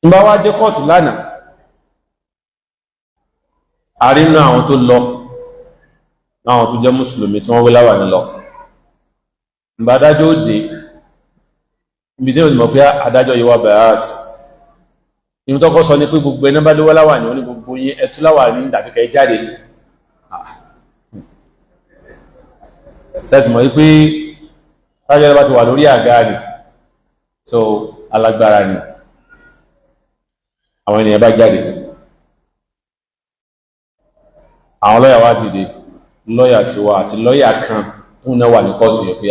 Nba wá dé kóòtù lánàá a rí nínú àwọn tó lọ láwọn tó jẹ́ mùsùlùmí tí wọ́n wé láwàní lọ. Nba adájọ́ òde ibi tí ó ti mọ̀ pé adájọ́ yìí wà bias ìhun tó kọ́ sọ ní pé gbogbo ẹni bá lówó láwàní ní gbogbo yín ẹtú láwàní dàbíkẹ́ jáde. Sẹ́sì mọ̀ wípé adájọ́ bá ti wà lórí àga rẹ̀ so alágbára ni àwọn ènìyàn bá jáde. Àwọn lọ́yà wá dìde, lọ́yà tiwa àti lọ́yà kan tó náà wà ní kóòtù yẹn pé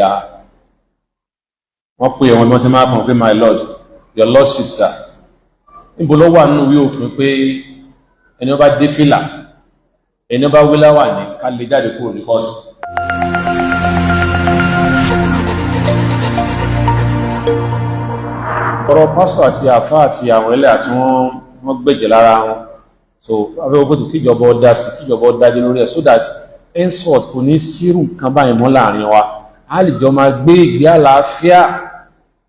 wọ́n pè wọn bí wọ́n ti máa kàn pé my lord, your lordship sir, níbo ló wà nínú ìwé òfin pé ẹni ó bá dé fìlà ẹni ó bá wí láwàní ká lè jáde kúrò ní kóòtù. Ọ̀rọ̀ pásítọ̀ àti àfáà àti àwọn ẹlẹ́hà tí wọ́n gbẹ̀jẹ̀ lára wọn so abẹ́wọ́ tó kíjọba ọdá sí kíjọba ọdájẹ́ lórí ẹ̀ so that henceforth kò ní sírù nǹkan báyìí mọ́ láàrin wa a lè jọ máa gbé ìgbé àlàáfíà.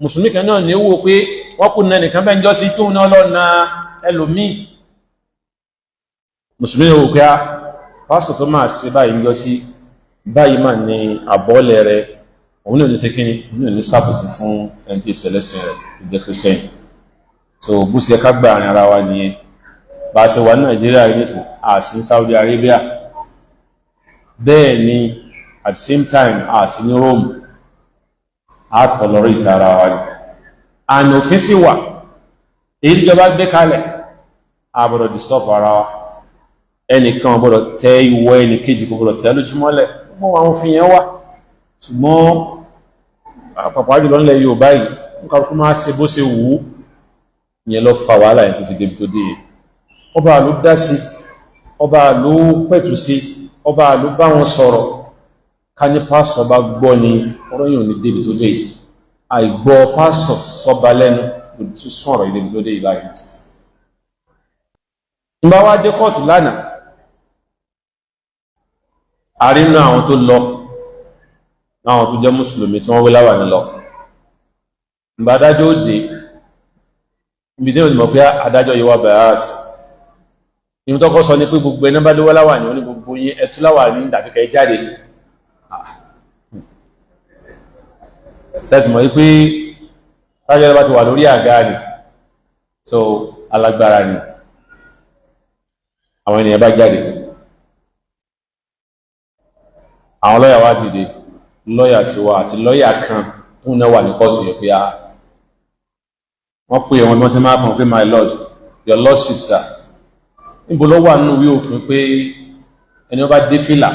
Mùsùlùmí kan náà ní ó wò pé wọ́n kú náà nìkan bẹ́ẹ̀ ń jọ sí tóun náà lọ́nà ẹlòmíì. Mùsùlùmí wò pé pásítọ̀ tó máa ṣe báyìí ń jọ sí báyìí mà ní àbọ̀ọ́lẹ̀ rẹ̀ òun náà ní ṣe kíni òun náà ní sàbòsí fún ẹni tí ìṣẹ̀lẹ̀sìn rẹ̀ ìjẹ́ Christian. So bó ṣe ká gbà àárín ara wa nìyẹn. Bá a ṣe wà ní Nàìjíríà rí nìsín àṣì ní Saudi Arabia bẹ́ẹ̀ ni at the same time àṣì ní Rome a tolerate ara wa ni àna òfin sì wà èyí tí ìjọba gbé kalẹ̀ a gbọ́dọ̀ disturb ara wa ẹnìkan gbọ́dọ̀ tẹ ìwọ ẹnì kejì kò gbọ́dọ̀ tẹ lójúmọ́lẹ̀ gbogbo àwọn òfin yẹn wà ṣùgbọ́n àpapọ̀ jùlọ nílẹ̀ Yorùbá yìí nǹkan kó máa ṣe bó ṣe wù ú ìyẹn lọ fa wàhálà yẹn tó fi débi tó dé yìí. Ọba ló dá sí, ọba ló pẹ̀tù sí, ọba ló bá wọn sọ̀rọ̀ ká ní pásọ̀ bá gbọ́ ni ọ̀rọ̀ yìí ò ní débi tó dé yìí. Àìgbọ́ pásọ̀ sọba lẹ́nu ló tún sọ̀rọ̀ débi tó dé yìí láyé. Nba wá dé kóòtù lánàá a rí nínú àwọn tó lọ láwọn tó jẹ́ mùsùlùmí tí wọ́n wé láwàní lọ. Nba adájọ́ òde ibi tí ó ti mọ̀ pé adájọ́ yìí wà bias ìhun tó kọ́ sọ ní pé gbogbo ẹni bá lówó láwàní ní gbogbo yín ẹtú láwàní dàbíkẹ́ jáde. Sẹ́sì mọ̀ wípé adájọ́ bá ti wà lórí àga rẹ̀ so alágbára ni àwọn ènìyàn bá jáde. Àwọn lọ́yà wá dìde, lọ́yà tiwa àti lọ́yà kan tó náà wà ní kóòtù yẹn pé wọ́n pè wọn bí wọ́n ti máa kàn pé my lord, your lordship sir, níbo ló wà nínú ìwé òfin pé ẹni ó bá dé fìlà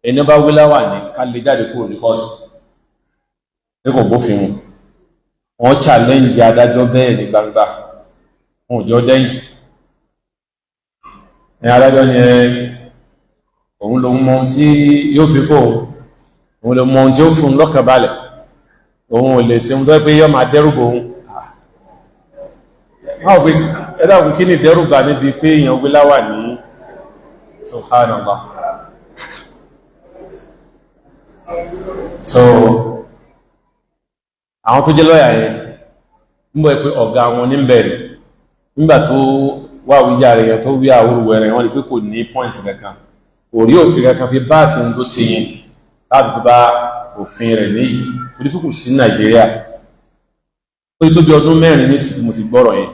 ẹni ó bá wí láwàní ká lè jáde kúrò ní kóòtù. Pé kò bófin mu wọ́n challenge adájọ́ bẹ́ẹ̀ ní gbangba wọn ò jọ dẹ́yìn. Ẹni adájọ́ ni òun ló mọ ohun tí yóò fi fò òun ló mọ ohun tí ó fún un lọ́kàn balẹ̀ òun ò lè ṣe ohun tó yẹ pé yóò máa dẹ́rù bò òun. Máa wí ẹ̀dá òkú kí ni ìdẹ́rùbà níbi pé èèyàn wí láwàní subhanallah. So àwọn tó jẹ́ lọ́yà yẹn ń bọ̀ pé ọ̀gá wọn ní bẹ̀rẹ̀ nígbà tó wà wíjà rẹ̀ yẹn tó wí àwòrúwẹ̀ rẹ̀ wọ́n rí pé kò ní point kankan kò rí òfin kankan fi báàkì ohun tó ṣe yẹn láti fi bá òfin rẹ̀ níyì orí pé kò sí Nàìjíríà. Ó tó bí ọdún mẹ́rin ní sí tí mo ti gbọ́rọ̀ yẹn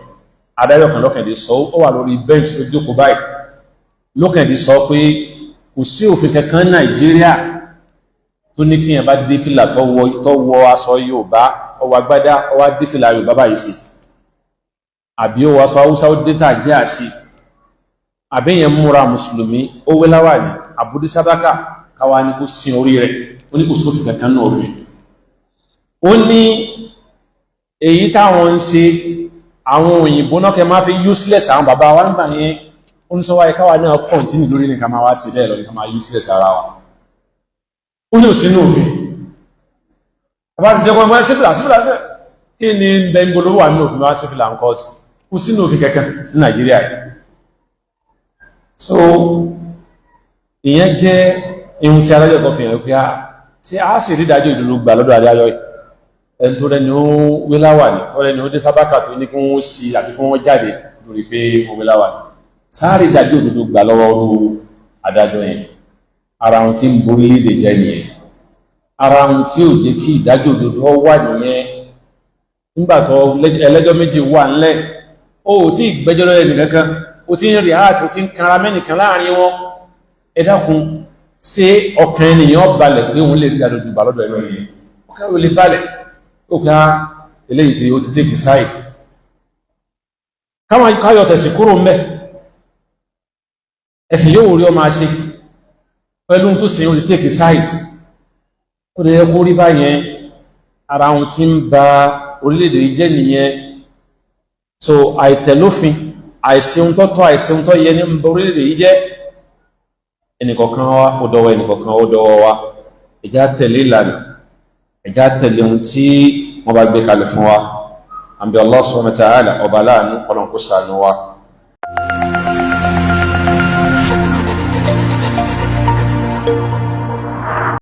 adájọ́ kan lọ́kàndé sọ ó wà lórí bench tó jókòó báyìí lọ́kàndé sọ pé kò sí òfin kankan Nàìjíríà tó ní kí yẹn bá dé fìlà tó wọ aṣọ Yorùbá ọwọ́ agbádá ọwọ́ dé fìlà Yorùbá báyìí sí àbí ó wọ aṣọ Haúsá ó dé tàjẹ́ àsì àbí yẹn múra mùsùlùmí ó wé láwàní àbúdí sádákà káwa ní kó sin orí rẹ̀ ó ní kò sófin kankan náà òfin. Ó ní èyí táwọn ń ṣe àwọn òyìnbó náà kẹ máa fi useless àwọn bàbá wa nígbà yẹn ó ń sọ wáyé káwa náà continue lórí nìkan máa wá sí bẹ́ẹ̀ lọ nìkan máa useless ara wa. Ó ní òsínú òfin bàbá ti jẹ́kọ́ ẹgbẹ́ sífìlà kí ni bẹ́ńgolo wà ní òfin wá sífìlà ń kọ́ọ̀tù kò sínú òfin kẹ̀kẹ́ ní Nàìjíríà yìí. So ìyẹn jẹ́ ihun tí adájọ́ kan fi hàn pé ṣé a sì rí ìdájọ́ ìdúró gbà lọ́dọ̀ adájọ́ yìí ẹni tó rẹni ó wé láwàní tó rẹni ó dé sábàkà tó ní kí wọ́n sí àti kí wọ́n jáde lórí pé ó wé láwàní sáré ìdájọ́ òdodo gbà lọ́wọ́ orú adájọ́ yẹn ara wọn tí ń borí lédè jẹ́ nìyẹn ara wọn tí ò jẹ́ kí ìdájọ́ òdodo wà nìyẹn nígbà tó ẹlẹ́jọ́ méjì wà ńlẹ̀ ó tí ìgbẹ́jọ́ lọ́rẹ́ nìkankan ó ti ń rí àti ó ti ń kanra mẹ́nìkan láàrin wọn ẹ dákun ṣé ọkàn ènìyàn balẹ̀ pé òun lè rí ìdájọ́ òdodo lọ́dọ̀ ẹ̀rọ yẹn ọkàn ò lè balẹ̀ ó ká eléyìí tí ó ti take side káwọn káyọ̀ tẹ̀sí kúrò ń bẹ̀ ẹ̀sìn yóò rí ọmọ àṣẹ pẹ̀lú tó sì ń take side ó lè yẹ kó rí báyẹn ara wọn tí ń ba orílẹ̀-èdè yìí jẹ́ nìyẹn so àìtẹ̀lófin àìsíun tọ́tọ́ àìsíun tọ́ yẹ ní orílẹ̀-èdè yìí jẹ́ ẹnìkọ̀ọ̀kan wa ó dọwọ́ ẹnìkọ̀ọ̀kan ó dọwọ́ wa ẹ̀já tẹ̀lé ìlànà ẹ̀já tẹ̀lé ohun tí wọ́n bá gbé kalẹ̀ fún wa àbí Allah subhanahu wa ta'ala ọba láàánú ọlọ́run kó ṣàánú wa.